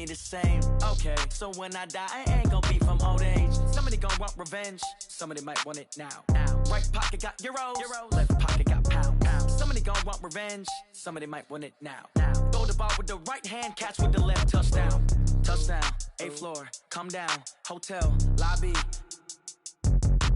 me the same. Okay, so when I die, I ain't gonna be from old age. Somebody gonna want revenge, somebody might want it now. Right pocket got euros, left pocket got pound. Somebody gonna want revenge, somebody might want it now. Throw the ball with the right hand, catch with the left, touchdown. Touchdown, 8th floor, come down, hotel, lobby.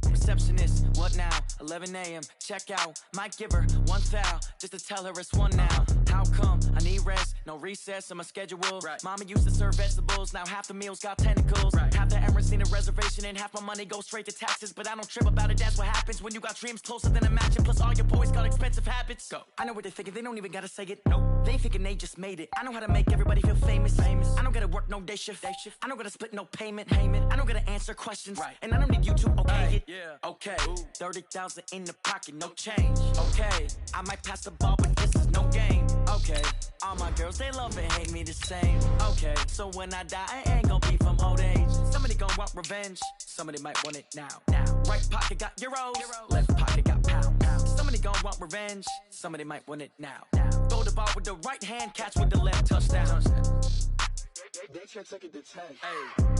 Receptionist, what now? 11 a.m. check out. Might give her one foul just to tell her it's one now. How come? I need rest, no recess in my schedule. Right. Mama used to serve vegetables, now half the meals got tentacles. Right. Half the Emirates need a reservation and half my money goes straight to taxes. But I don't trip about it, that's what happens when you got dreams closer than a match. And plus all your boys got expensive habits. Go. I know what they're thinking, they don't even gotta say it. Nope. They ain't thinking they just made it. I know how to make everybody feel famous. I don't gotta work no day shift. I don't gotta split no payment. I don't gotta answer questions. Right. And I don't need you to okay it. Yeah. Okay. 30,000 in the pocket, no change. Okay. I might pass the ball, but this is no game. Okay. All my girls, they love and hate me the same. Okay. So when I die, I ain't gonna be from old age. Somebody gonna want revenge. Somebody might want it now. Right pocket got euros. Left pocket got pound. Somebody gonna want revenge. Somebody might want it now. Throw the ball with the right hand, catch with the left, touchdown. They can't take it to 10. Hey.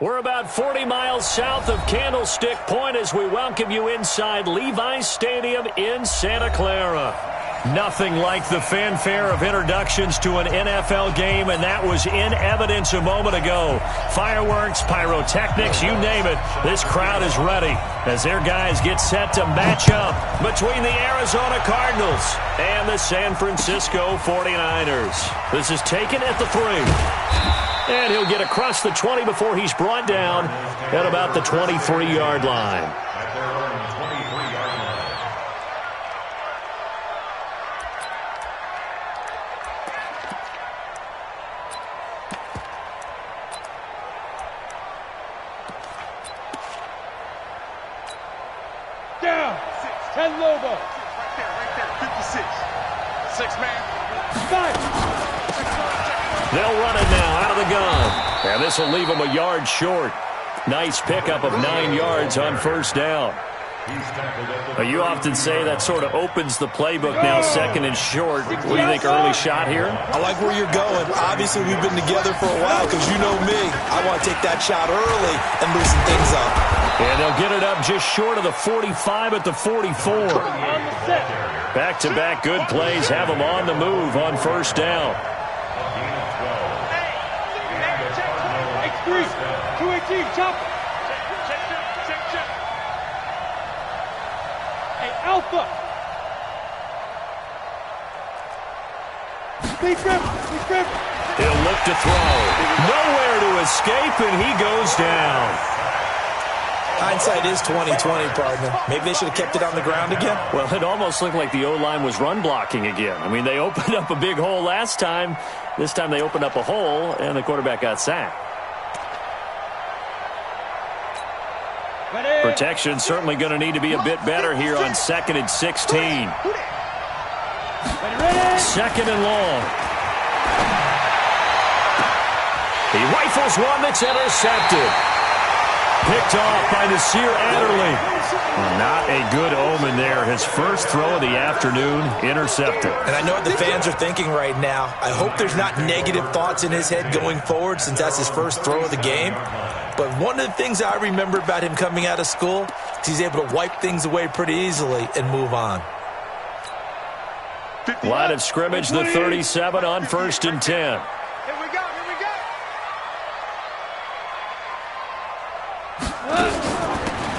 We're about 40 miles south of Candlestick Point as we welcome you inside Levi's Stadium in Santa Clara. Nothing like the fanfare of introductions to an NFL game, and that was in evidence a moment ago. Fireworks, pyrotechnics, you name it. This crowd is ready as their guys get set to match up between the Arizona Cardinals and the San Francisco 49ers. This is taken at the 3. And he'll get across the 20 before he's brought down at about the 23-yard line. Down. 10 Lobo. Right there. 56. 6 man. 5. They'll run it now out of the gun. And this will leave them a yard short. Nice pickup of 9 yards on first down. You often say that sort of opens the playbook now, second and short. What do you think, early shot here? I like where you're going. Obviously, we've been together for a while because you know me. I want to take that shot early and loosen things up. And they'll get it up just short of the 45 at the 44. Back-to-back good plays have them on the move on first down. 3, 218, chop. Check. Hey, Alpha. Speed grip. He'll look to throw. Nowhere to escape, and he goes down. Hindsight is 20/20, partner. Maybe they should have kept it on the ground again. Well, it almost looked like the O-line was run blocking again. I mean, they opened up a big hole last time. This time they opened up a hole, and the quarterback got sacked. Protection certainly going to need to be a bit better here on 2nd and 16. Second and long. He rifles one that's intercepted. Picked off by Nasir Adderley. Not a good omen there. His first throw of the afternoon, intercepted. And I know what the fans are thinking right now. I hope there's not negative thoughts in his head going forward since that's his first throw of the game. But one of the things I remember about him coming out of school is he's able to wipe things away pretty easily and move on. Line of scrimmage, the 37 on 1st and 10. Here we go.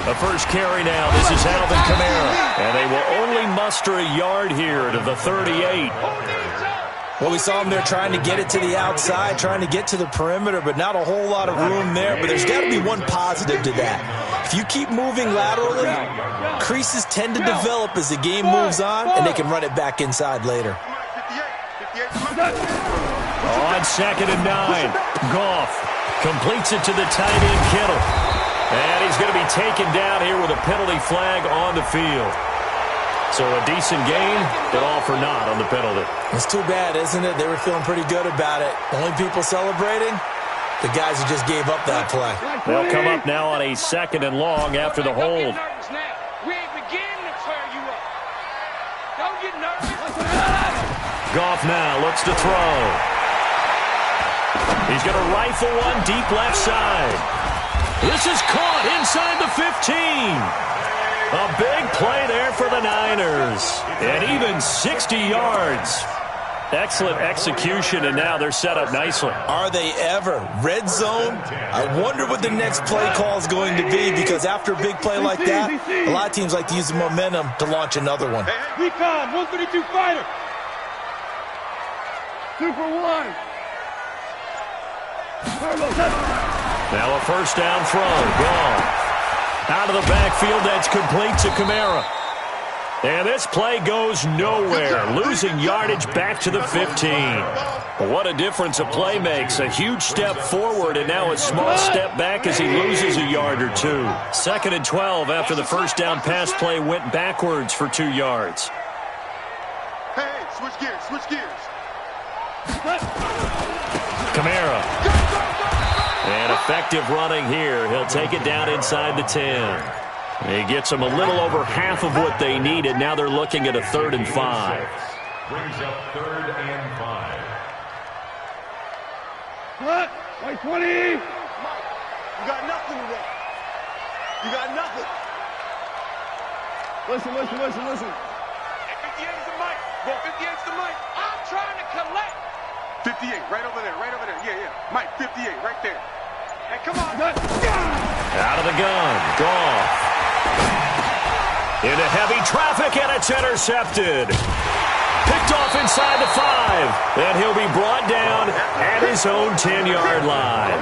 The first carry now. This is Alvin Kamara. And they will only muster a yard here to the 38. Well, we saw him there trying to get it to the outside, trying to get to the perimeter, but not a whole lot of room there. But there's got to be one positive to that. If you keep moving laterally, creases tend to develop as the game moves on, and they can run it back inside later. On 2nd and 9, Goff completes it to the tight end, Kittle. And he's going to be taken down here with a penalty flag on the field. So a decent gain, but all for naught on the penalty. It's too bad, isn't it? They were feeling pretty good about it. Only people celebrating, the guys who just gave up that play. They'll come up now on a 2nd and long after the hold. We ain't beginning to tear you up. Don't get nervous. Goff now looks to throw. He's going to rifle one deep left side. This is caught inside the 15. A big play there for the Niners. And even 60 yards. Excellent execution, and now they're set up nicely. Are they ever? Red zone? I wonder what the next play call is going to be, because after a big play like that, a lot of teams like to use the momentum to launch another one. Recon, 132 fighter. Super 1. Now a first down throw. Gone. Out of the backfield, that's complete to Kamara. And this play goes nowhere. Losing yardage back to the 15. What a difference a play makes. A huge step forward and now a small step back as he loses a yard or two. 2nd and 12 after the first down pass play went backwards for 2 yards. Hey, switch gears. Kamara. And effective running here. He'll take it down inside the 10. He gets them a little over half of what they needed. Now they're looking at a 3rd and 5. Brings up 3rd and 5. What? White 20. You got nothing today. You got nothing. Listen. Hey, 58 is the mic. Go, 58 is the mic. I'm trying to collect. 58, right over there. Yeah. Mike, 58, right there. Hey, come on. Out of the gun. Goff. Into heavy traffic, and it's intercepted. Picked off inside the 5. And he'll be brought down at his own 10-yard line.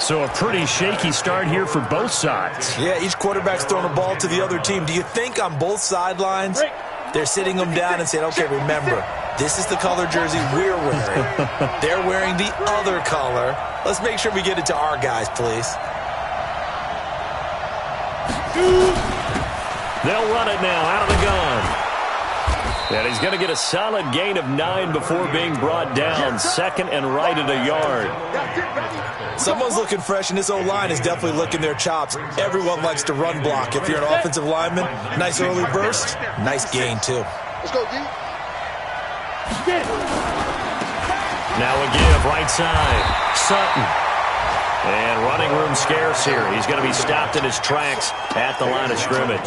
So a pretty shaky start here for both sides. Yeah, each quarterback's throwing a ball to the other team. Do you think on both sidelines they're sitting them down and saying, okay, remember, this is the color jersey we're wearing. They're wearing the other color. Let's make sure we get it to our guys, please. They'll run it now out of the gun. And he's going to get a solid gain of 9 before being brought down. 2nd and right at a yard. Someone's looking fresh, and this O-line is definitely licking their chops. Everyone likes to run block. If you're an offensive lineman, nice early burst, nice gain, too. Let's go, D. Now a give right side. Sutton. And running room scarce here. He's going to be stopped in his tracks at the line of scrimmage.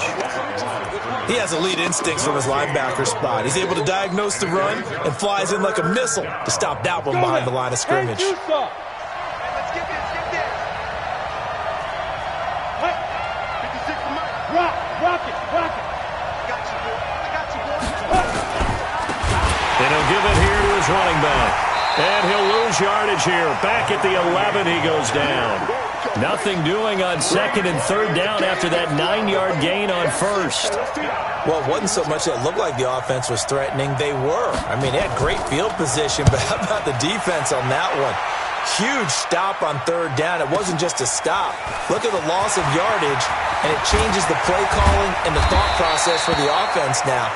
He has elite instincts from his linebacker spot. He's able to diagnose the run and flies in like a missile to stop that one behind the line of scrimmage. Let's get this. 56 to Mike. Rock it. I got you, boy. And he'll give it here to his running back. And he'll lose yardage here. Back at the 11, he goes down. Nothing doing on 2nd and 3rd down after that 9-yard gain on 1st. Well, it wasn't so much that it looked like the offense was threatening. They were. I mean, they had great field position, but how about the defense on that one? Huge stop on third down. It wasn't just a stop. Look at the loss of yardage, and it changes the play calling and the thought process for the offense now.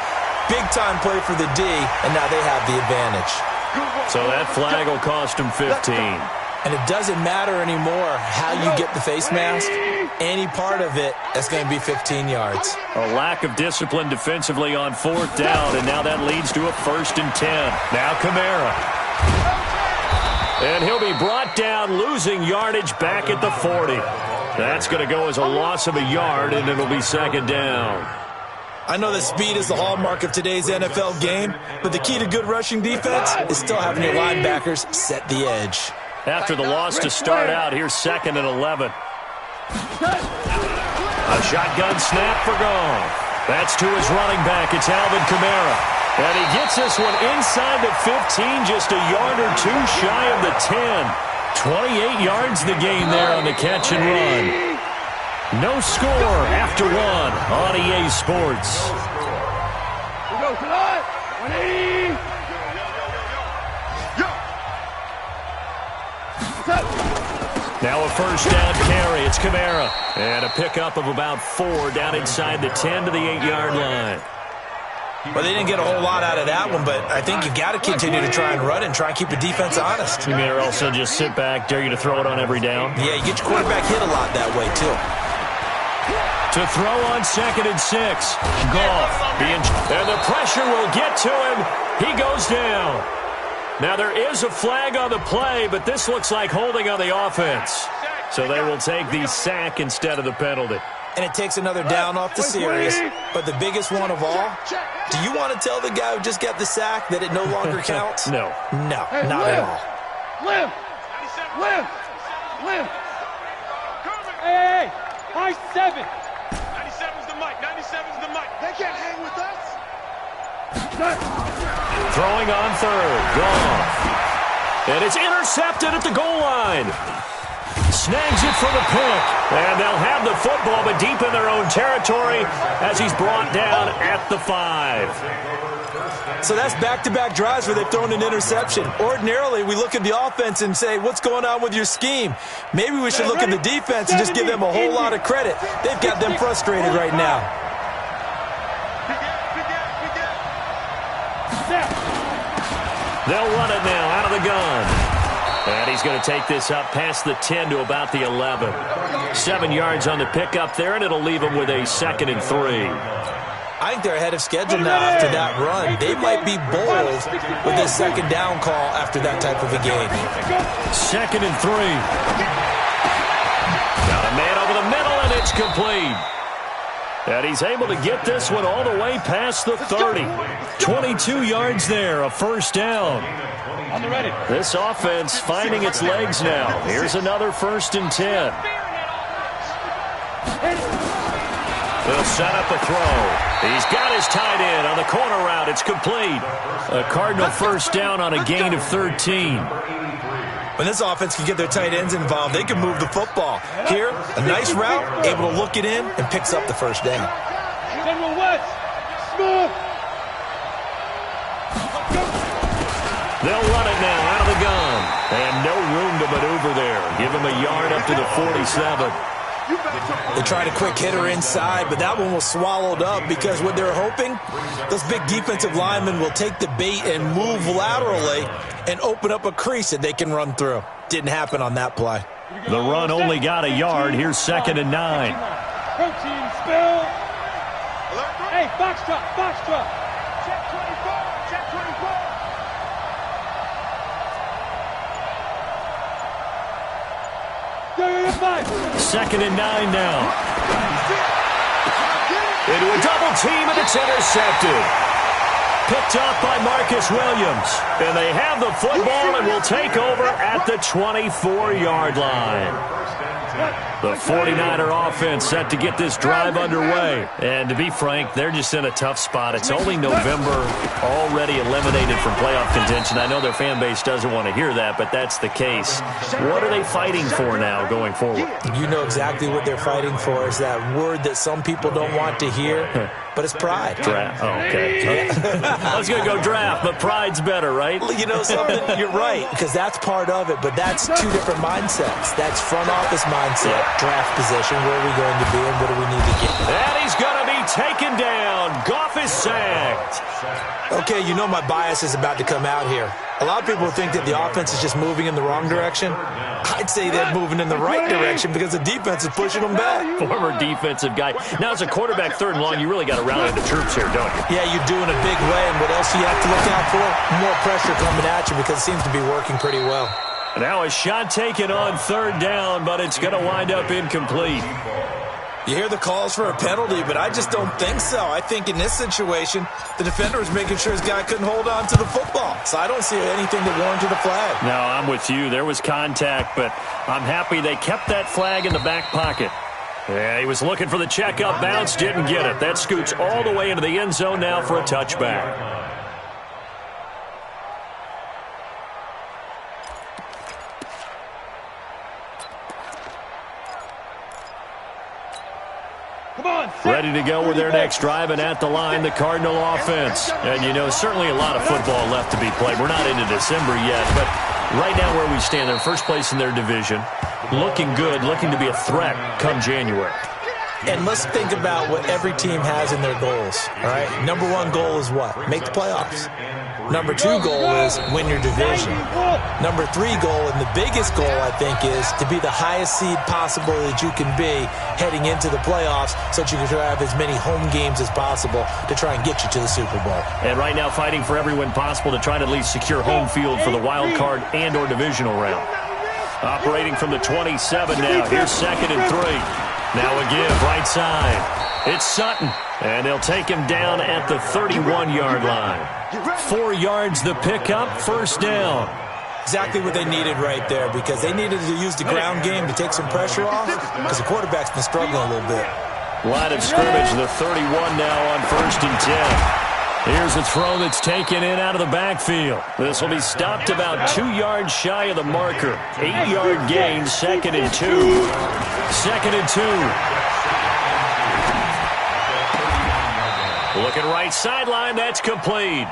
Big-time play for the D, and now they have the advantage. So that flag will cost them 15. And it doesn't matter anymore how you get the face mask. Any part of it, that's going to be 15 yards. A lack of discipline defensively on fourth down, and now that leads to a 1st and 10. Now Kamara. And he'll be brought down, losing yardage back at the 40. That's going to go as a loss of a yard, and it'll be 2nd down. I know that speed is the hallmark of today's NFL game, but the key to good rushing defense is still having your linebackers set the edge. After the loss to start out, here's 2nd and 11. A shotgun snap for Goff. That's to his running back. It's Alvin Kamara. And he gets this one inside the 15, just a yard or two shy of the 10. 28 yards the gain there on the catch and run. No score after one on EA Sports. We go tonight. 180. Now a 1st down carry. It's Kamara. And a pickup of about 4 down inside the 10 to the 8-yard line. Well, they didn't get a whole lot out of that one, but I think you've got to continue to try and run and try and keep the defense honest. You mean also just sit back, dare you to throw it on every down? Yeah, you get your quarterback hit a lot that way, too. To throw on 2nd and 6. Goff. And the pressure will get to him. He goes down. Now there is a flag on the play, but this looks like holding on the offense. So they will take the sack instead of the penalty. And it takes another down off the series. But the biggest one of all, do you want to tell the guy who just got the sack that it no longer counts? No. No, not at all. Limb. Hey, high 7. 97's the mic. 97's the mic. They can't hang with us. Throwing on 3rd. Goff. And it's intercepted at the goal line. Snags it for the pick. And they'll have the football, but deep in their own territory as he's brought down at the 5. So that's back-to-back drives where they've thrown an interception. Ordinarily, we look at the offense and say, what's going on with your scheme? Maybe we should look at the defense and just give them a whole lot of credit. They've got them frustrated right now. They'll run it now out of the gun. And he's going to take this up past the 10 to about the 11. 7 yards on the pickup there, and it'll leave him with a 2nd and 3. I think they're ahead of schedule now after that run. They might be bold with this 2nd down call after that type of a game. 2nd and 3. Got a man over the middle, and it's complete. And he's able to get this one all the way past the 30. 22 yards there, a 1st down. This offense finding its legs now. Here's another 1st and 10. They'll set up a throw. He's got his tight end on the corner route. It's complete. A Cardinal 1st down on a gain of 13. When this offense can get their tight ends involved, they can move the football. Here, a nice route, able to look it in, and picks up the 1st down. General West. Smooth. They'll run it now out of the gun. And no room to maneuver there. Give him a yard up to the 47. They tried a quick hitter inside, but that one was swallowed up because what they're hoping, those big defensive linemen will take the bait and move laterally and open up a crease that they can run through. Didn't happen on that play. The run only got a yard. Here's 2nd and 9. Protein spill. Hey, box truck. Check 24. Check 24. 2nd and 9 now. Into a double team, and it's intercepted. Picked off by Marcus Williams. And they have the football and will take over at the 24-yard line. The 49er offense set to get this drive underway. And to be frank, they're just in a tough spot. It's only November, already eliminated from playoff contention. I know their fan base doesn't want to hear that, but that's the case. What are they fighting for now going forward? You know exactly what they're fighting for, is that word that some people don't want to hear. but it's pride. Draft. Oh, okay. I was going to go draft, but pride's better, right? You know something? You're right, because that's part of it, but that's two different mindsets. That's front office mindset, draft position, where are we going to be and what do we need to get? And he's going to be taken down. Goff is sacked. Okay, you know my bias is about to come out here. A lot of people think that the offense is just moving in the wrong direction. I'd say they're moving in the right direction because the defense is pushing them back. Former defensive guy. Now, as a quarterback, 3rd and long, you really got to rally the troops here, don't you? Yeah, you do in a big way, and what else do you have to look out for? More pressure coming at you because it seems to be working pretty well. Now a shot taken on 3rd down, but it's going to wind up incomplete. You hear the calls for a penalty, but I just don't think so. I think in this situation, the defender was making sure his guy couldn't hold on to the football. So I don't see anything that warranted a flag. No, I'm with you. There was contact, but I'm happy they kept that flag in the back pocket. Yeah, he was looking for the checkup bounce, didn't get it. That scoots all the way into the end zone now for a touchback. Ready to go with their next drive, and at the line, the Cardinal offense. And, you know, certainly a lot of football left to be played. We're not into December yet, but right now where we stand, they're first place in their division. Looking good, looking to be a threat come January. And let's think about what every team has in their goals, all right? Number 1 goal is what? Make the playoffs. Number 2 goal is win your division. Number 3 goal, and the biggest goal, I think, is to be the highest seed possible that you can be heading into the playoffs so that you can have as many home games as possible to try and get you to the Super Bowl. And right now fighting for every win possible to try to at least secure home field for the wild card and or divisional round. Operating from the 27 now. Here's 2nd and 3. Now a give, right side. It's Sutton, and they'll take him down at the 31-yard line. 4 yards the pickup, 1st down. Exactly what they needed right there because they needed to use the ground game to take some pressure off because the quarterback's been struggling a little bit. Line of scrimmage, the 31 now on 1st and 10. Here's a throw that's taken in out of the backfield. This will be stopped about 2 yards shy of the marker. 8-yard gain, 2nd and 2. 2nd and 2. Looking right sideline, that's complete.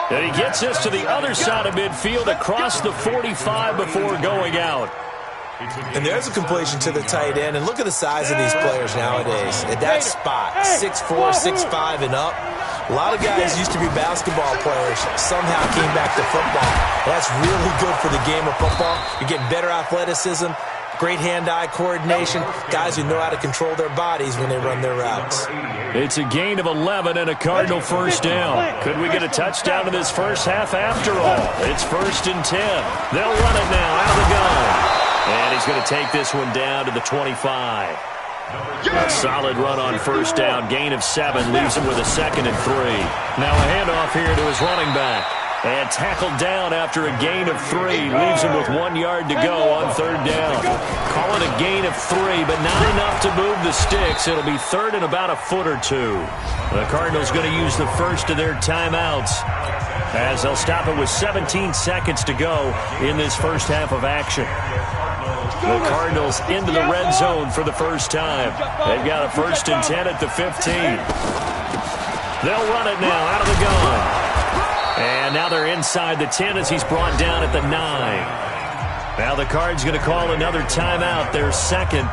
And he gets this to the other side of midfield across the 45 before going out. And there's a completion to the tight end. And look at the size of these players nowadays. At that spot, 6'4", 6'5", and up. A lot of guys used to be basketball players, somehow came back to football. That's really good for the game of football. You're getting better athleticism, great hand-eye coordination, guys who know how to control their bodies when they run their routes. It's a gain of 11 and a Cardinal 1st down. Could we get a touchdown in this first half after all? It's 1st and 10. They'll run it now out of the gun. And he's going to take this one down to the 25. A solid run on 1st down. Gain of 7 leaves him with a 2nd and 3. Now a handoff here to his running back. And tackled down after a gain of 3. Leaves him with 1 yard to go on 3rd down. Call it a gain of 3, but not enough to move the sticks. It'll be 3rd and about a foot or 2. The Cardinals going to use the first of their timeouts as they'll stop it with 17 seconds to go in this first half of action. The Cardinals into the red zone for the first time. They've got a 1st and 10 at the 15. They'll run it now out of the gun. And now they're inside the 10 as he's brought down at the 9. Now the Cards going to call another timeout, their 2nd,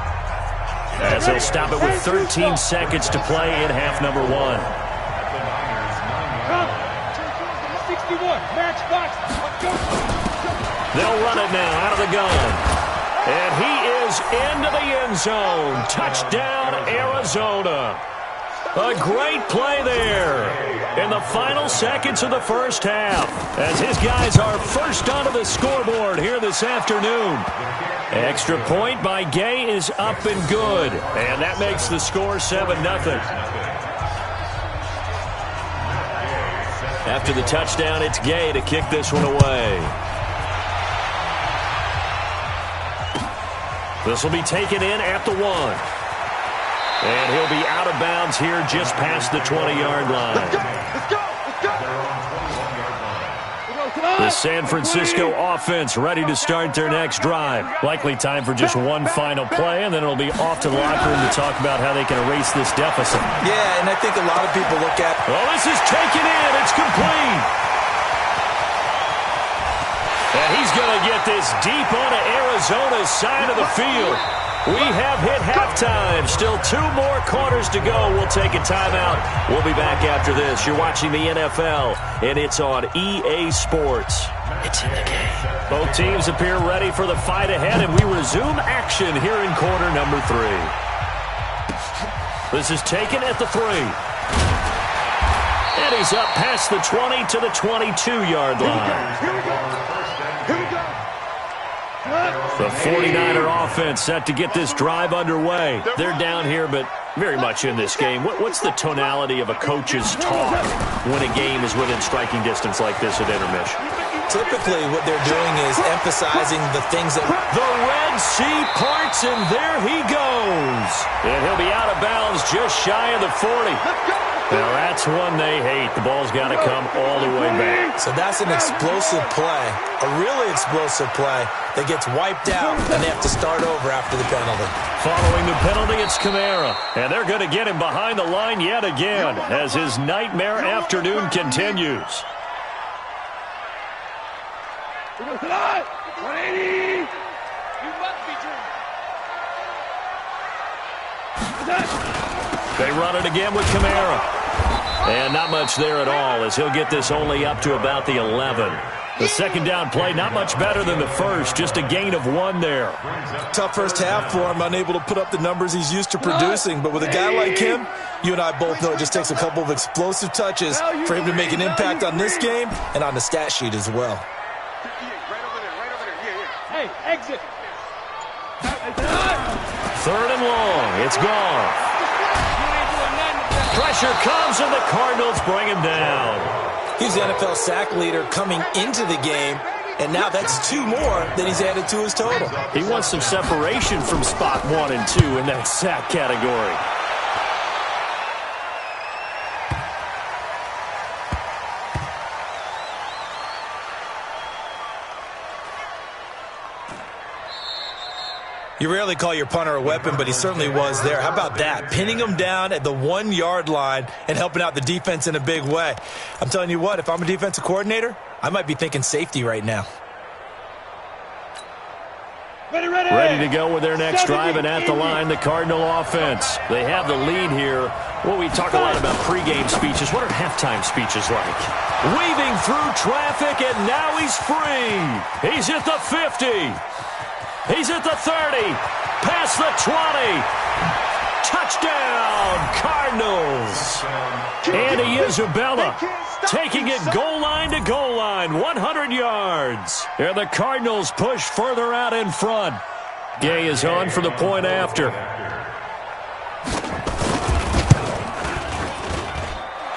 as they'll stop it with 13 seconds to play in half number 1. 61, match box. They'll run it now out of the gun. And he is into the end zone. Touchdown, Arizona. A great play there in the final seconds of the first half as his guys are first onto the scoreboard here this afternoon. Extra point by Gay is up and good, and that makes the score 7-0. After the touchdown, it's Gay to kick this one away. This will be taken in at the 1. And he'll be out of bounds here just past the 20-yard line. Let's go! Let's go! Let's go! The San Francisco offense ready to start their next drive. Likely time for just one final play, and then it'll be off to the locker room to talk about how they can erase this deficit. Yeah, and I think a lot of people look at... Well, this is taken in. It's complete. And he's going to get this deep onto Arizona's side of the field. We have hit halftime. Still 2 more quarters to go. We'll take a timeout. We'll be back after this. You're watching the NFL, and it's on EA Sports. It's in the game. Both teams appear ready for the fight ahead, and we resume action here in quarter number 3. This is taken at the 3. And he's up past the 20 to the 22-yard line. Here we go. The 49er offense set to get this drive underway. They're down here, but very much in this game. What's the tonality of a coach's talk when a game is within striking distance like this at intermission? Typically, what they're doing is emphasizing the things that... The Red Sea parts, and there he goes. And he'll be out of bounds just shy of the 40. Now, that's one they hate. The ball's got to come all the way back. So that's an explosive play, a really explosive play that gets wiped out, and they have to start over after the penalty. Following the penalty, it's Kamara. And they're going to get him behind the line yet again as his nightmare afternoon continues. 180. You must be dreaming. They run it again with Kamara. And not much there at all as he'll get this only up to about the 11. The second down play, not much better than the first, just a gain of 1 there. Tough first half for him, unable to put up the numbers he's used to producing. But with a guy like him, you and I both know it just takes a couple of explosive touches for him to make an impact on this game and on the stat sheet as well. Right over there. Hey, exit. 3rd and long. It's gone. Pressure comes, and the Cardinals bring him down. He's the NFL sack leader coming into the game, and now that's 2 more that he's added to his total. He wants some separation from spot 1 and 2 in that sack category. You rarely call your punter a weapon, but he certainly was there. How about that? Pinning him down at the 1-yard line and helping out the defense in a big way. I'm telling you what, if I'm a defensive coordinator, I might be thinking safety right now. Ready to go with their next drive, and at the line, the Cardinal offense. They have the lead here. Well, we talk a lot about pregame speeches. What are halftime speeches like? Weaving through traffic, and now he's free. He's at the 50. He's at the 30, past the 20. Touchdown, Cardinals. Andy Isabella taking it goal line to goal line, 100 yards. And the Cardinals push further out in front. Gay is on for the point after.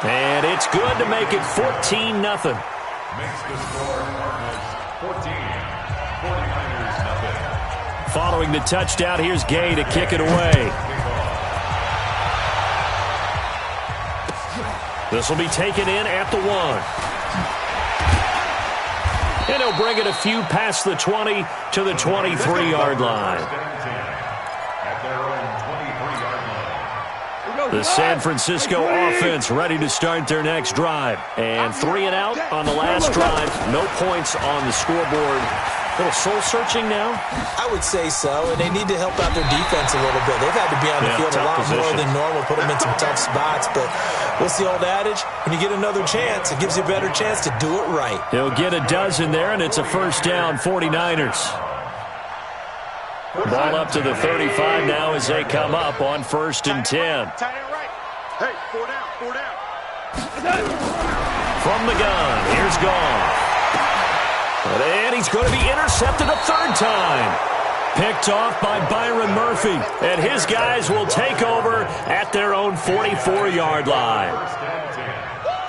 And it's good to make it 14-0. Makes the score Cardinals 14. 49ers nothing. Following the touchdown, here's Gay to kick it away. This will be taken in at the 1. And he'll bring it a few past the 20 to the 23-yard line. At their own 23-yard line. The San Francisco offense ready to start their next drive. And 3 and out on the last drive. No points on the scoreboard. A little soul-searching now? I would say so, and they need to help out their defense a little bit. They've had to be on the field a lot more than normal, put them in some tough spots. But what's the old adage? When you get another chance, it gives you a better chance to do it right. He'll get a dozen there, and it's a first down, 49ers. Ball up to the 35 now as they come up on 1st and 10. Hey, 4 down. From the gun, here's Goff. And he's going to be intercepted a 3rd time. Picked off by Byron Murphy. And his guys will take over at their own 44-yard line.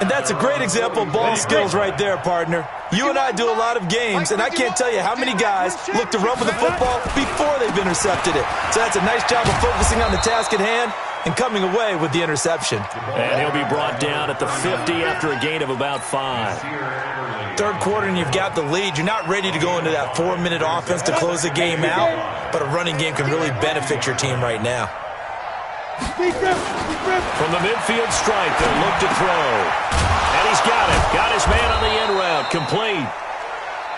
And that's a great example of ball skills right there, partner. You and I do a lot of games, and I can't tell you how many guys look to run with the football before they've intercepted it. So that's a nice job of focusing on the task at hand and coming away with the interception. And he'll be brought down at the 50 after a gain of about 5. Third quarter and you've got the lead. You're not ready to go into that 4-minute offense to close the game out, but a running game can really benefit your team right now. From the midfield stripe, they'll look to throw. And he's got it. Got his man on the end route. Complete.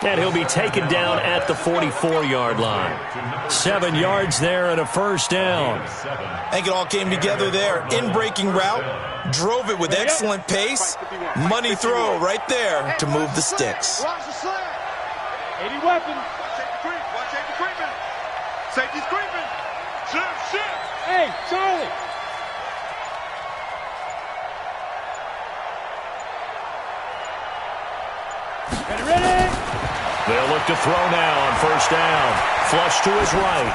And he'll be taken down at the 44-yard line. 7 yards there and a first down. I think it all came together there. In-breaking route, drove it with excellent pace. Money throw right there to move the sticks. 80 weapons. Watch safety creeping. Safety's creeping. Shift. Hey, Charlie. Ready? They'll look to throw now on first down. Flush to his right.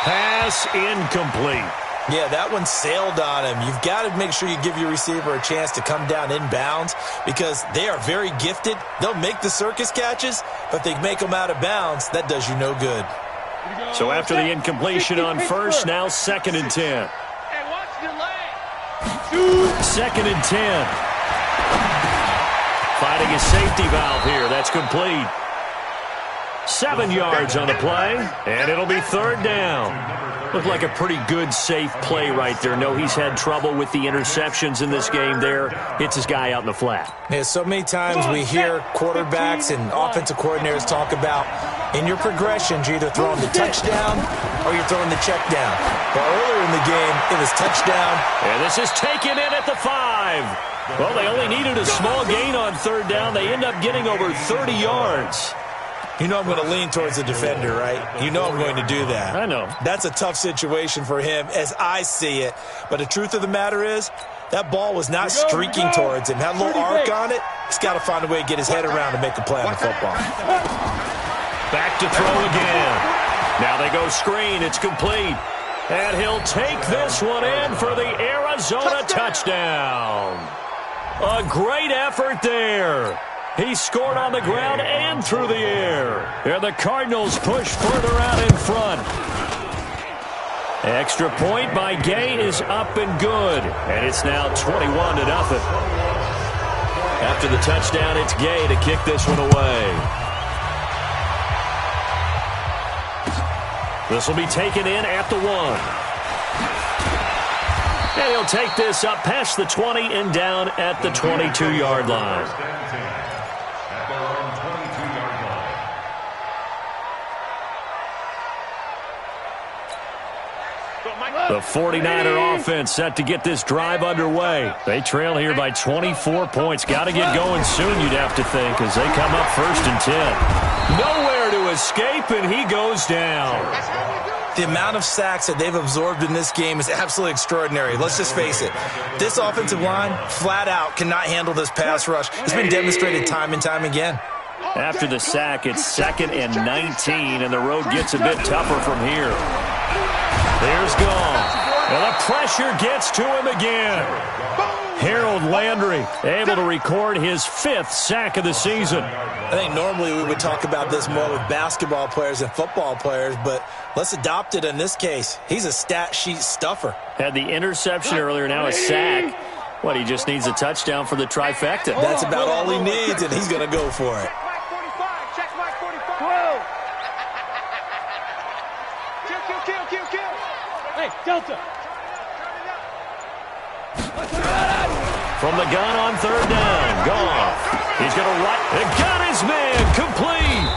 Pass incomplete. Yeah, that one sailed on him. You've got to make sure you give your receiver a chance to come down inbounds because they are very gifted. They'll make the circus catches, but if they make them out of bounds, that does you no good. So after the incompletion on first, now 2nd and 10. Hey, watch your leg. 2nd and 10. Finding a safety valve here. That's complete. 7 yards on the play, and it'll be 3rd down. Looked like a pretty good, safe play right there. No, he's had trouble with the interceptions in this game there. Hits his guy out in the flat. Yeah, so many times we hear quarterbacks and offensive coordinators talk about in your progressions, you're either throwing the touchdown or you're throwing the check down. But earlier in the game, it was touchdown. And this is taken in at the 5. Well, they only needed a small gain on 3rd down. They end up getting over 30 yards. You know I'm going to lean towards the defender, right? You know I'm going to do that. I know. That's a tough situation for him as I see it. But the truth of the matter is, that ball was not streaking towards him. Had a little arc on it. He's got to find a way to get his head around to make a play on the football. Back to throw again. Now they go screen. It's complete. And he'll take this one in for the Arizona touchdown. A great effort there. He scored on the ground and through the air. And the Cardinals push further out in front. Extra point by Gay is up and good. And it's now 21-0. After the touchdown, it's Gay to kick this one away. This will be taken in at the 1. And he'll take this up past the 20 and down at the 22-yard line. The 49er offense set to get this drive underway. They trail here by 24 points. Got to get going soon, you'd have to think, as they come up 1st and 10. Nowhere to escape, and he goes down. The amount of sacks that they've absorbed in this game is absolutely extraordinary. Let's just face it. This offensive line, flat out, cannot handle this pass rush. It's been demonstrated time and time again. After the sack, it's 2nd and 19, and the road gets a bit tougher from here. There's Gall. And the pressure gets to him again. Harold Landry able to record his 5th sack of the season. I think normally we would talk about this more with basketball players and football players, but let's adopt it in this case. He's a stat sheet stuffer. Had the interception earlier, now a sack. What, he just needs a touchdown for the trifecta. That's about all he needs, and he's going to go for it. Check Mike 45. Kill. Hey, Delta. From the gun on 3rd down. Goff. He's going to right. And got his man complete.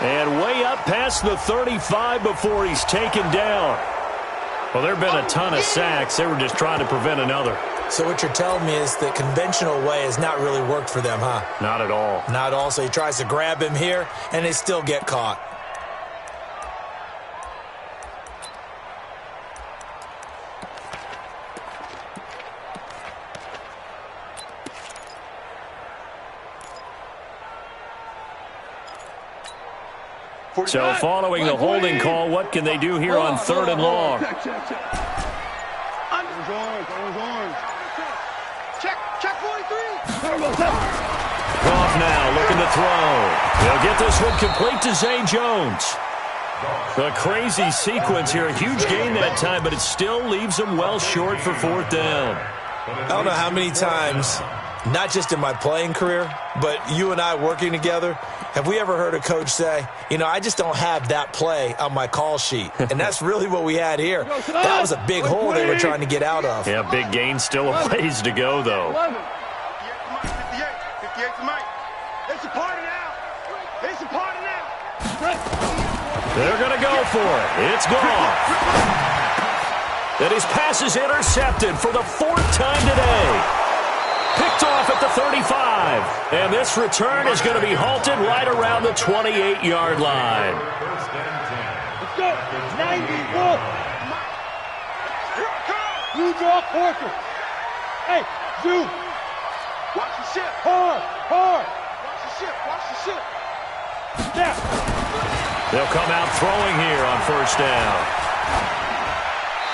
And way up past the 35 before he's taken down. Well, there have been a ton of sacks. They were just trying to prevent another. So what you're telling me is the conventional way has not really worked for them, huh? Not at all. Not at all. So he tries to grab him here, and they still get caught. So following the holding call, what can they do here on 3rd and long? Check 43. Goff now looking to throw. He'll get this one complete to Zay Jones. A crazy sequence here. A huge gain that time, but it still leaves them well short for fourth down. I don't know how many times, not just in my playing career, but you and I working together, have we ever heard a coach say, you know, I just don't have that play on my call sheet. And that's really what we had here. That was a big hole they were trying to get out of. Yeah, big gain, still a ways to go, though. 58 to Mike. It's a party now. It's a party now. They're going to go for it. It's gone. And his pass is intercepted for the fourth time today. Picked off at the 35. And this return is going to be halted right around the 28-yard line. Let's go. 91. You draw Porter. Hey, Zoo. Watch the ship. Hard. Watch the ship. Watch the ship. Step. They'll come out throwing here on first down.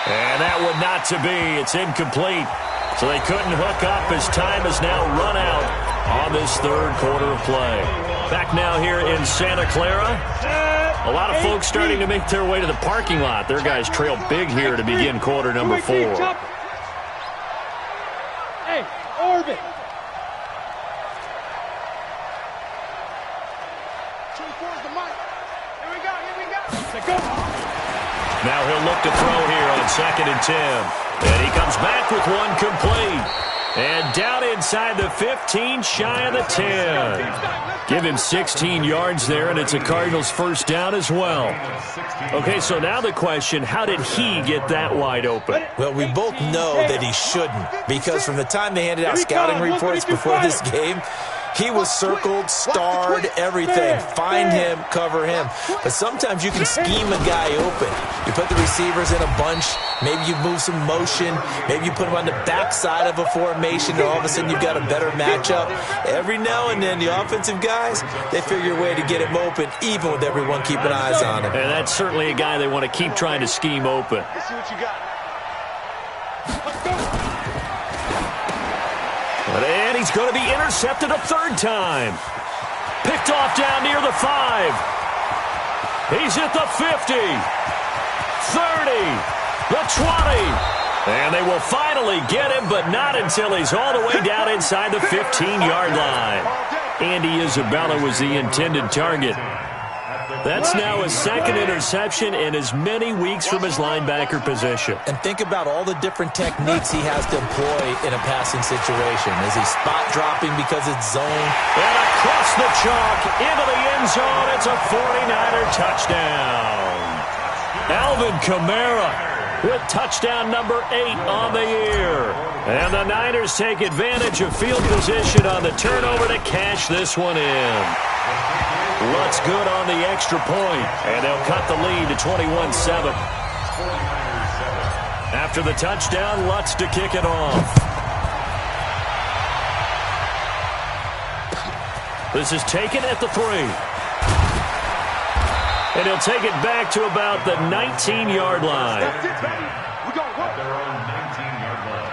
And that one not to be. It's incomplete. So they couldn't hook up as time has now run out on this third quarter of play. Back now here in Santa Clara. A lot of folks starting to make their way to the parking lot. Their guys trail big here to begin quarter number 4. Hey, orbit. 24 is the mic. Here we go. Let's go. Now he'll look to throw here on 2nd and 10. And he comes back with one complete. And down inside the 15, shy of the 10. Give him 16 yards there, and it's a Cardinals first down as well. Okay, so now the question, how did he get that wide open? Well, we both know that he shouldn't, because from the time they handed out scouting reports before this game, he was circled, starred, everything. Find him, cover him. But sometimes you can scheme a guy open. You put the receivers in a bunch. Maybe you move some motion. Maybe you put them on the backside of a formation, and all of a sudden you've got a better matchup. Every now and then, the offensive guys, they figure a way to get him open, even with everyone keeping eyes on him. And that's certainly a guy they want to keep trying to scheme open. Let's see what you got. And he's going to be intercepted a third time. Picked off down near the 5. He's at the 50. 30. The 20. And they will finally get him, but not until he's all the way down inside the 15-yard line. Andy Isabella was the intended target. That's now his second interception in as many weeks from his linebacker position. And think about all the different techniques he has to employ in a passing situation. Is he spot dropping because it's zone? And across the chalk into the end zone, it's a 49er touchdown. Alvin Kamara with touchdown number 8 on the year. And the Niners take advantage of field position on the turnover to cash this one in. Lutz good on the extra point, and they'll cut the lead to 21-7. After the touchdown, Lutz to kick it off. This is taken at the 3. And he'll take it back to about the 19-yard line. That's it, baby. We're going to work. Their own 19-yard line.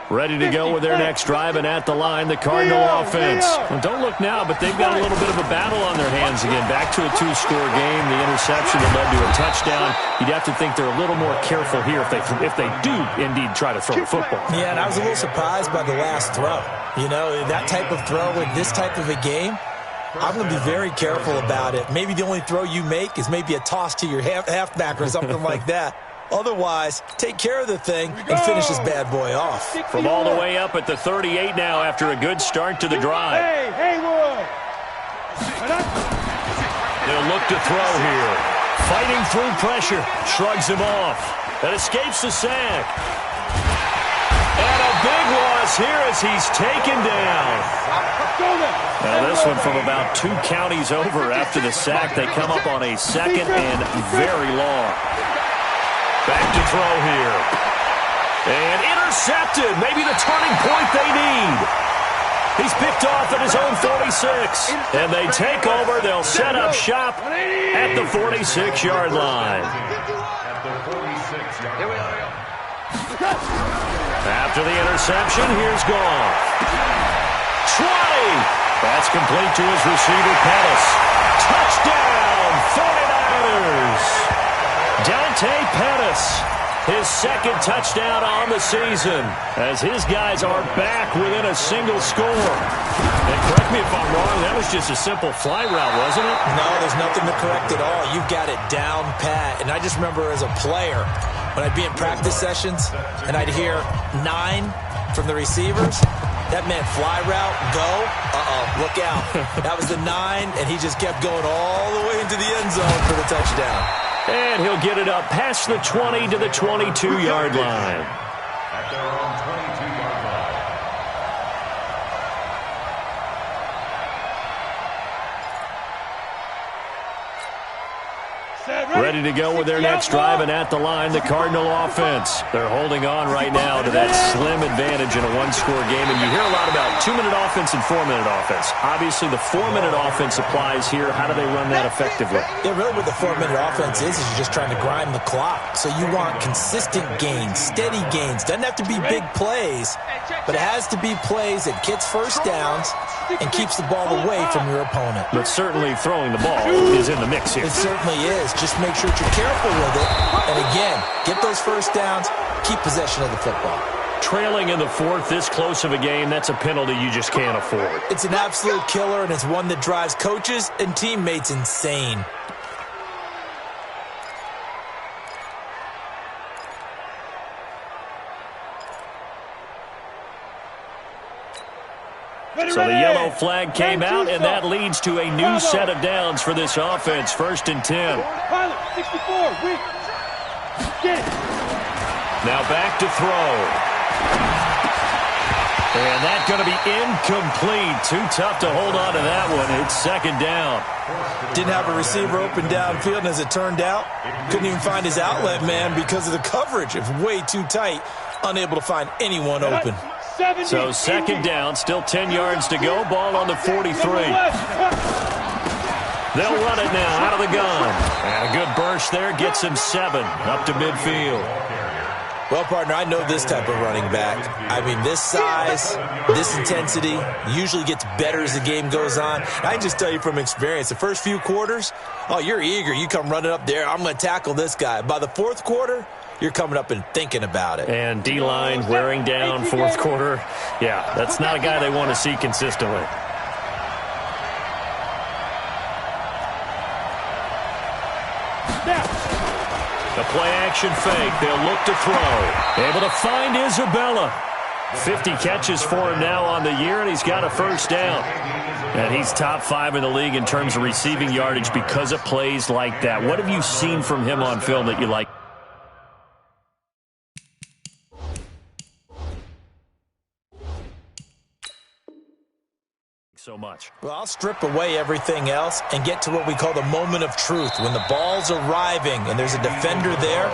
Ready to go with their next drive, and at the line, the Cardinal offense. Well, don't look now, but they've got a little bit of a battle on their hands again. Back to a 2-score game. The interception that led to a touchdown. You'd have to think they're a little more careful here if they do indeed try to throw the football. Yeah, and I was a little surprised by the last throw. You know, that type of throw in this type of a game, I'm going to be very careful about it. Maybe the only throw you make is maybe a toss to your halfback or something like that. Otherwise, take care of the thing and finish this bad boy off. From all the way up at the 38 now after a good start to the drive. Hey, Haywood. They'll look to throw here. Fighting through pressure. Shrugs him off. And escapes the sack. And a big loss here as he's taken down. Now this one from about 2 counties over after the sack. They come up on a second and very long. Back to throw here. And intercepted. Maybe the turning point they need. He's picked off at his own 46. And they take over. They'll set up shop at the 46-yard line. At the 46-yard line. After the interception, here's Goff. That's complete to his receiver, Pettis. Touchdown, 49ers. Dante Pettis, his second touchdown on the season, as his guys are back within a single score. And correct me if I'm wrong, that was just a simple fly route, wasn't it? No, there's nothing to correct at all. You've got it down pat. And I just remember as a player, when I'd be in practice sessions and I'd hear 9 from the receivers, that meant fly route, go, look out. That was the 9, and he just kept going all the way into the end zone for the touchdown. And he'll get it up past the 20 to the 22-yard line. At their own 22-yard line. Ready to go with their next drive, and at the line, the Cardinal offense. They're holding on right now to that slim advantage in a one-score game, and you hear a lot about 2-minute offense and 4-minute offense. Obviously, the 4-minute offense applies here. How do they run that effectively? Yeah, really what the 4-minute offense is you're just trying to grind the clock. So you want consistent gains, steady gains. Doesn't have to be big plays, but it has to be plays that gets first downs and keeps the ball away from your opponent. But certainly throwing the ball is in the mix here. It certainly is. Just make sure that you're careful with it. And again, get those first downs, keep possession of the football. Trailing in the fourth, this close of a game, that's a penalty you just can't afford. It's an absolute killer, and it's one that drives coaches and teammates insane. So the yellow flag came out, and that leads to a new set of downs for this offense. 1st and 10. Pilot, 64, weak. Get it. Now back to throw. And that's going to be incomplete. Too tough to hold on to that one. It's 2nd down. Didn't have a receiver open downfield, and as it turned out, couldn't even find his outlet man because of the coverage. It was way too tight, unable to find anyone open. So 2nd down, still 10 yards to go. Ball on the 43. They'll run it now out of the gun. And a good burst there gets him 7 up to midfield. Well, partner, I know this type of running back. I mean, this size, this intensity usually gets better as the game goes on. I can just tell you from experience, the first few quarters, oh, you're eager. You come running up there, I'm going to tackle this guy. By the 4th quarter, you're coming up and thinking about it. And D-line wearing down 4th quarter. Yeah, that's not a guy they want to see consistently. The play-action fake. They'll look to throw. Able to find Isabella. 50 catches for him now on the year, and he's got a 1st down. And he's top 5 in the league in terms of receiving yardage because of plays like that. What have you seen from him on film that you like? So much. Well, I'll strip away everything else and get to what we call the moment of truth. When the ball's arriving and there's a defender there,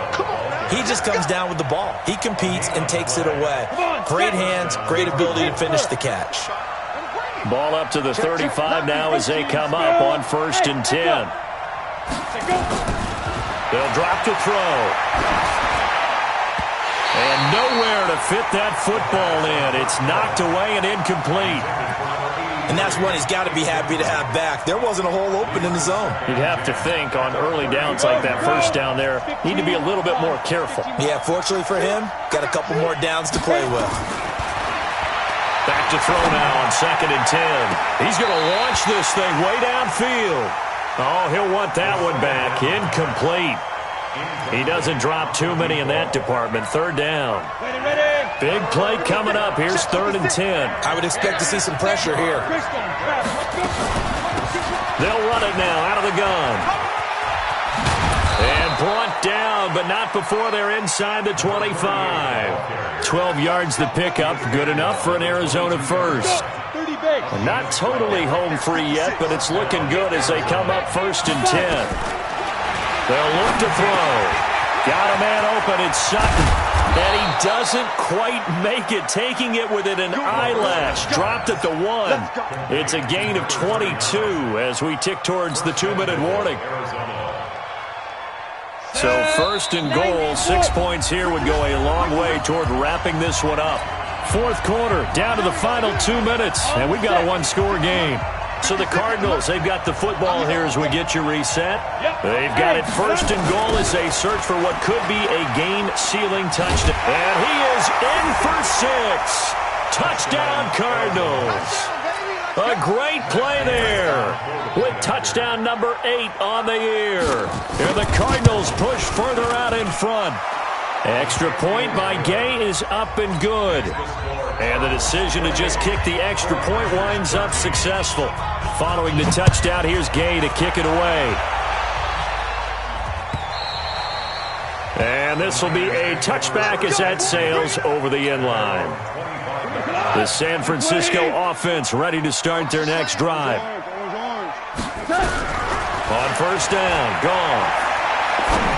he just comes down with the ball. He competes and takes it away. Great hands, great ability to finish the catch. Ball up to the 35 now as they come up on 1st and 10. They'll drop to throw. And nowhere to fit that football in. It's knocked away and incomplete. And that's one he's got to be happy to have back. There wasn't a hole open in the zone. You'd have to think on early downs like that 1st down there, need to be a little bit more careful. Yeah, fortunately for him, got a couple more downs to play with. Back to throw now on 2nd and 10. He's going to launch this thing way downfield. Oh, he'll want that one back. Incomplete. He doesn't drop too many in that department. 3rd down. Big play coming up. Here's 3rd and 10. I would expect to see some pressure here. They'll run it now out of the gun. And brought down, but not before they're inside the 25. 12 yards the pickup. Good enough for an Arizona 1st. Not totally home free yet, but it's looking good as they come up 1st and 10. They'll look to throw. Got a man open. It's Sutton. And he doesn't quite make it, taking it within an eyelash. Dropped at the 1. It's a gain of 22 as we tick towards the 2-minute warning. So 1st and goal, 6 points here would go a long way toward wrapping this one up. Fourth quarter, down to the final 2 minutes, and we've got a one-score game. So the Cardinals, they've got the football here as we get you reset. They've got it first and goal as they search for what could be a game-sealing touchdown. And he is in for 6. Touchdown, Cardinals. A great play there with touchdown number 8 on the year. And the Cardinals push further out in front. Extra point by Gay is up and good. And the decision to just kick the extra point winds up successful. Following the touchdown, here's Gay to kick it away. And this will be a touchback as that sails over the end line. The San Francisco offense ready to start their next drive. On first down, gone.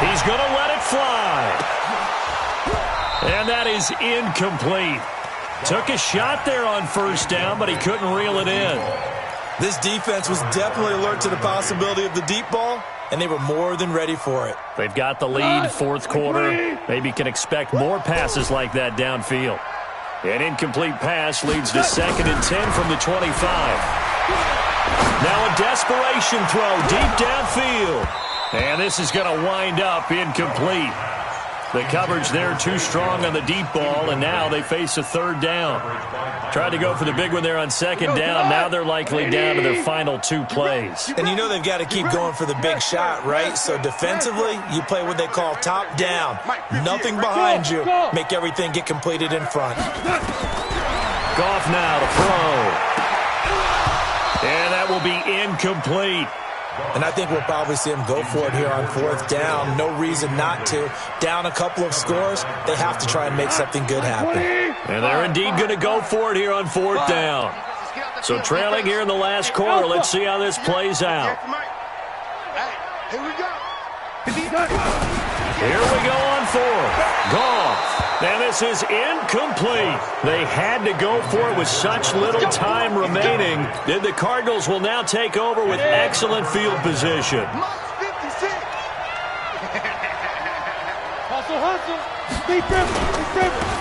He's going to let it fly. And that is incomplete. Took a shot there on first down, but he couldn't reel it in. This defense was definitely alert to the possibility of the deep ball, and they were more than ready for it. They've got the lead, fourth quarter. Maybe can expect more passes like that downfield. An incomplete pass leads to 2nd and 10 from the 25. Now a desperation throw deep downfield. And this is going to wind up incomplete. The coverage there too strong on the deep ball, and now they face a third down. Tried to go for the big one there on second down. Now they're likely down to their final 2 plays. And you know they've got to keep going for the big shot, right? So defensively, you play what they call top down. Nothing behind you. Make everything get completed in front. Goff now to throw. And that will be incomplete. And I think we'll probably see him go for it here on fourth down. No reason not to. Down a couple of scores, they have to try and make something good happen. And they're indeed going to go for it here on fourth down. So trailing here in the last quarter, let's see how this plays out. Here we go. Here we go on fourth. Goff. And this is incomplete. They had to go for it with such little time remaining. Then the Cardinals will now take over with excellent field position.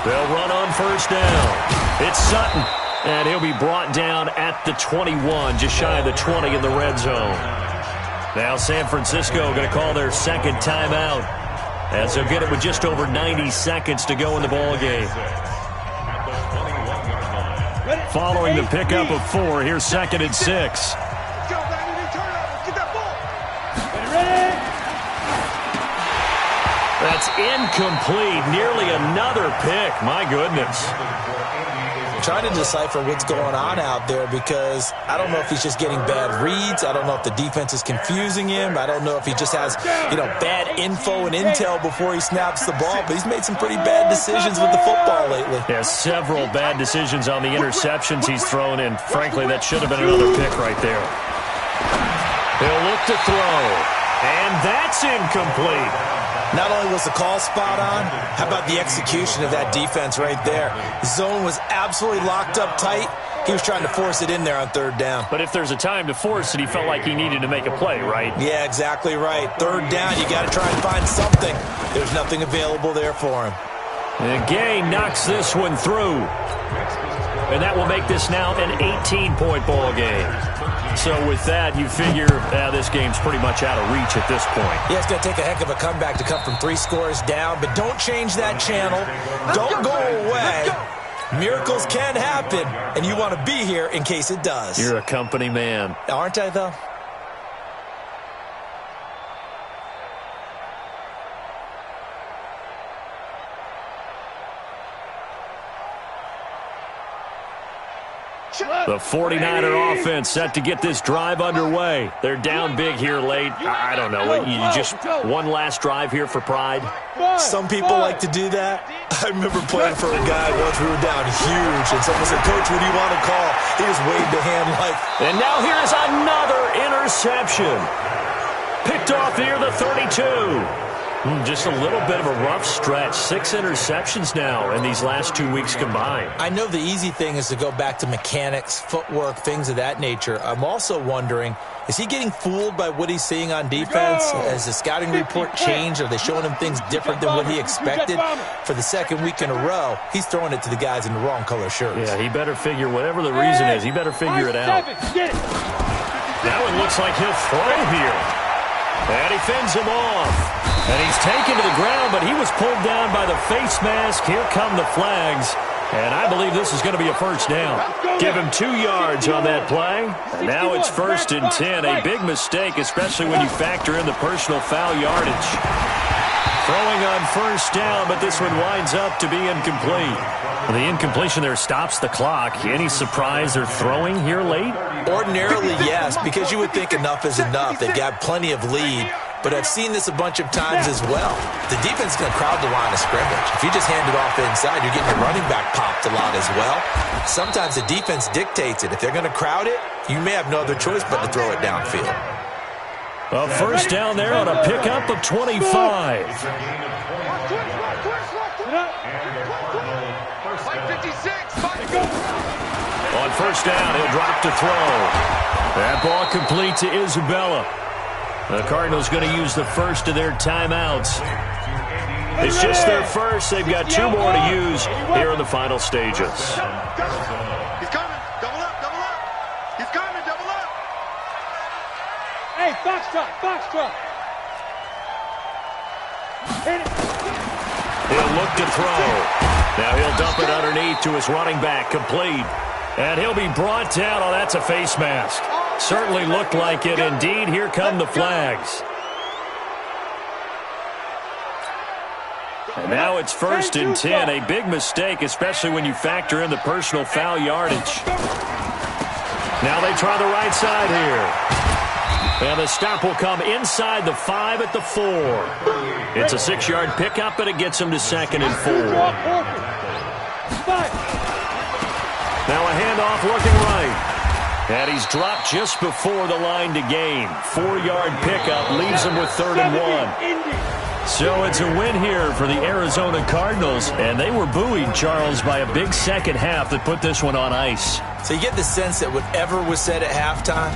They'll run on first down. It's Sutton. And he'll be brought down at the 21, just shy of the 20 in the red zone. Now San Francisco going to call their second timeout, as they'll get it with just over 90 seconds to go in the ball game. Following the pickup of 4, here's 2nd and 6. That's incomplete. Nearly another pick. My goodness. Trying to decipher what's going on out there, because I don't know if he's just getting bad reads. I don't know if the defense is confusing him. I don't know if he just has, bad info and intel before he snaps the ball. But he's made some pretty bad decisions with the football lately. Yeah, several bad decisions on the interceptions he's thrown in. Frankly, that should have been another pick right there. He'll look to throw. And that's incomplete. Not only was the call spot on, how about the execution of that defense right there? The zone was absolutely locked up tight. He was trying to force it in there on third down. But if there's a time to force it, he felt like he needed to make a play, right? Yeah, exactly right. Third down, you got to try and find something. There's nothing available there for him. And Gay knocks this one through. And that will make this now an 18-point ball game. So with that, you figure this game's pretty much out of reach at this point. Yeah, it's going to take a heck of a comeback to come from 3 scores down, but don't change that channel. Don't go away. Miracles can happen, and you want to be here in case it does. You're a company man. Aren't I, though? The 49er offense set to get this drive underway. They're down big here late. I don't know. You just one last drive here for pride? Some people like to do that. I remember playing for a guy once. We were down huge, and someone said, "Coach, what do you want to call?" He just waved a hand like... And now here's another interception. Picked off here, the 32. Just a little bit of a rough stretch. 6 interceptions now in these last 2 weeks combined. I know the easy thing is to go back to mechanics, footwork, things of that nature. I'm also wondering, is he getting fooled by what he's seeing on defense? Has the scouting report changed? Are they showing him things different than what he expected? For the second week in a row, he's throwing it to the guys in the wrong color shirts. Yeah, he better figure, whatever the reason is, he better figure it out. Now it looks like he'll throw here. And he fends him off. And he's taken to the ground, but he was pulled down by the face mask. Here come the flags. And I believe this is going to be a first down. Give him 2 yards on that play. And now it's 1st and 10. A big mistake, especially when you factor in the personal foul yardage. Throwing on 1st down, but this one winds up to be incomplete. Well, the incompletion there stops the clock. Any surprise they're throwing here late? Ordinarily, yes, because you would think enough is enough. They've got plenty of lead. But I've seen this a bunch of times as well. The defense is going to crowd the line of scrimmage. If you just hand it off inside, you're getting your running back popped a lot as well. Sometimes the defense dictates it. If they're going to crowd it, you may have no other choice but to throw it downfield. A 1st down there on a pickup of 25. On 1st down, he'll drop to throw. That ball complete to Isabella. The Cardinals going to use the first of their timeouts. It's just their first. They've got 2 more to use here in the final stages. He's coming. Double up, double up. He's coming, double up. Hey, foxtrot. Hit it. He'll look to throw. Now he'll dump it underneath to his running back, complete. And he'll be brought down. Oh, that's a face mask. Certainly looked like it. Indeed, here come the flags. And now it's 1st and 10. A big mistake, especially when you factor in the personal foul yardage. Now they try the right side here. And the stop will come inside the 5 at the 4. It's a 6-yard pickup, but it gets him to 2nd and 4. Now a handoff looking right. And he's dropped just before the line to gain. 4-yard pickup leaves him with 3rd and 1. So it's a win here for the Arizona Cardinals. And they were buoyed, Charles, by a big second half that put this one on ice. So you get the sense that whatever was said at halftime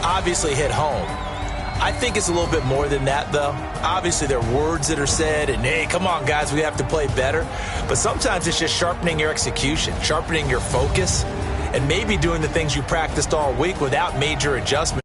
obviously hit home. I think it's a little bit more than that, though. Obviously, there are words that are said, and, hey, come on, guys, we have to play better. But sometimes it's just sharpening your execution, sharpening your focus, and maybe doing the things you practiced all week without major adjustments.